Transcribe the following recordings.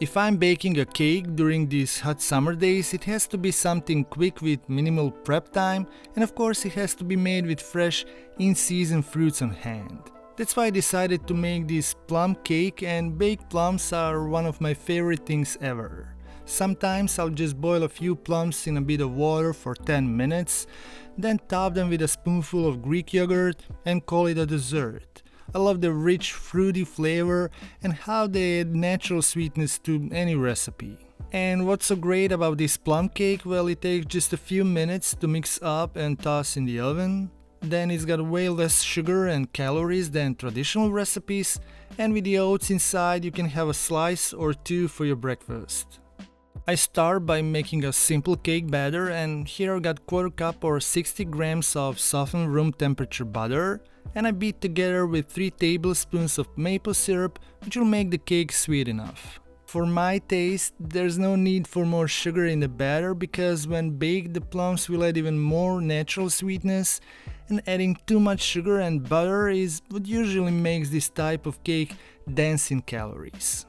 If I'm baking a cake during these hot summer days, it has to be something quick with minimal prep time, and of course it has to be made with fresh, in-season fruits on hand. That's why I decided to make this plum cake, and baked plums are one of my favorite things ever. Sometimes I'll just boil a few plums in a bit of water for 10 minutes, then top them with a spoonful of Greek yogurt and call it a dessert. I love the rich, fruity flavor and how they add natural sweetness to any recipe. And what's so great about this plum cake? Well, it takes just a few minutes to mix up and toss in the oven. Then it's got way less sugar and calories than traditional recipes, and with the oats inside you can have a slice or two for your breakfast. I start by making a simple cake batter, and here I got 1/4 cup or 60 grams of softened room temperature butter, and I beat together with 3 tablespoons of maple syrup, which will make the cake sweet enough. For my taste, there's no need for more sugar in the batter because when baked the plums will add even more natural sweetness, and adding too much sugar and butter is what usually makes this type of cake dense in calories.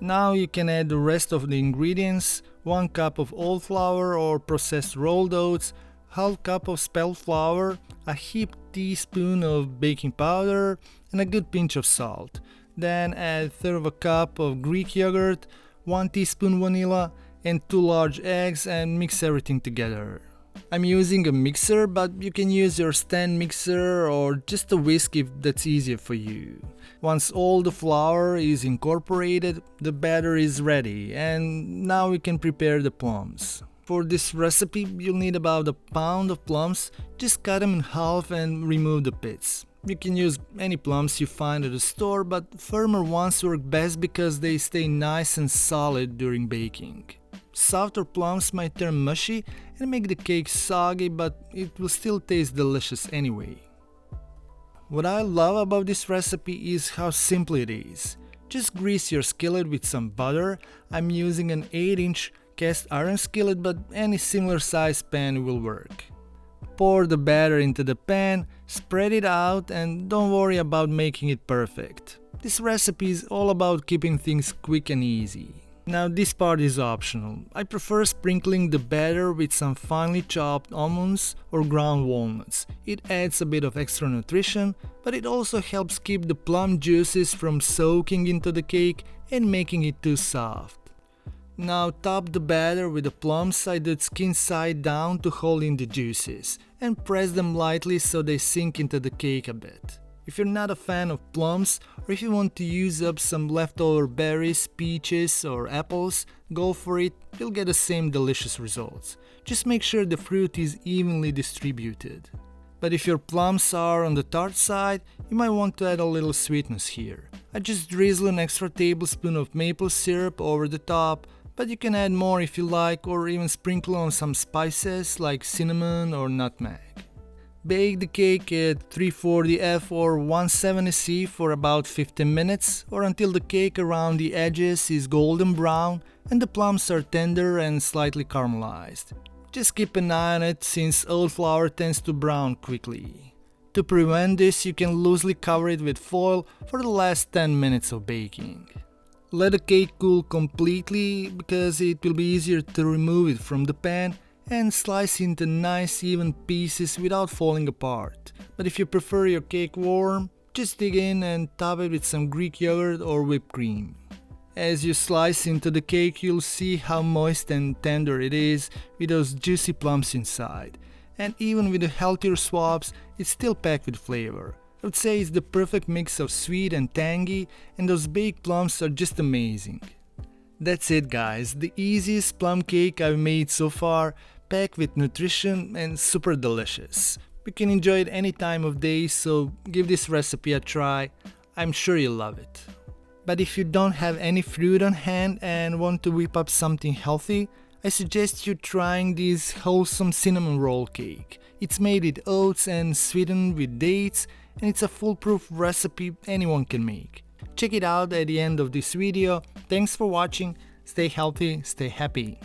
Now you can add the rest of the ingredients: 1 cup of oat flour or processed rolled oats, 1/2 cup of spelt flour, a heaped teaspoon of baking powder, and a good pinch of salt. Then add 1/3 cup of Greek yogurt, 1 teaspoon vanilla, and 2 large eggs, and mix everything together. I'm using a mixer, but you can use your stand mixer or just a whisk if that's easier for you. Once all the flour is incorporated, the batter is ready, and now we can prepare the plums. For this recipe, you'll need about 1 pound of plums. Just cut them in half and remove the pits. You can use any plums you find at the store, but firmer ones work best because they stay nice and solid during baking. Softer plums might turn mushy and make the cake soggy, but it will still taste delicious anyway. What I love about this recipe is how simple it is. Just grease your skillet with some butter. I'm using an 8-inch cast iron skillet, but any similar size pan will work. Pour the batter into the pan, spread it out, and don't worry about making it perfect. This recipe is all about keeping things quick and easy. Now this part is optional. I prefer sprinkling the batter with some finely chopped almonds or ground walnuts. It adds a bit of extra nutrition, but it also helps keep the plum juices from soaking into the cake and making it too soft. Now top the batter with the plums sided skin side down to hold in the juices, and press them lightly so they sink into the cake a bit. If you're not a fan of plums, or if you want to use up some leftover berries, peaches or apples, go for it, you'll get the same delicious results. Just make sure the fruit is evenly distributed. But if your plums are on the tart side, you might want to add a little sweetness here. I just drizzle an extra tablespoon of maple syrup over the top, but you can add more if you like, or even sprinkle on some spices like cinnamon or nutmeg. Bake the cake at 340 F or 170 C for about 15 minutes, or until the cake around the edges is golden brown and the plums are tender and slightly caramelized. Just keep an eye on it since oat flour tends to brown quickly. To prevent this, you can loosely cover it with foil for the last 10 minutes of baking. Let the cake cool completely because it will be easier to remove it from the pan, and slice into nice even pieces without falling apart. But if you prefer your cake warm, just dig in and top it with some Greek yogurt or whipped cream. As you slice into the cake, you'll see how moist and tender it is with those juicy plums inside. And even with the healthier swaps, it's still packed with flavor. I would say it's the perfect mix of sweet and tangy, and those baked plums are just amazing. That's it guys, the easiest plum cake I've made so far, packed with nutrition and super delicious. You can enjoy it any time of day, so give this recipe a try. I'm sure you'll love it. But if you don't have any fruit on hand and want to whip up something healthy, I suggest you trying this wholesome cinnamon roll cake. It's made with oats and sweetened with dates, and it's a foolproof recipe anyone can make. Check it out at the end of this video. Thanks for watching. Stay healthy, stay happy.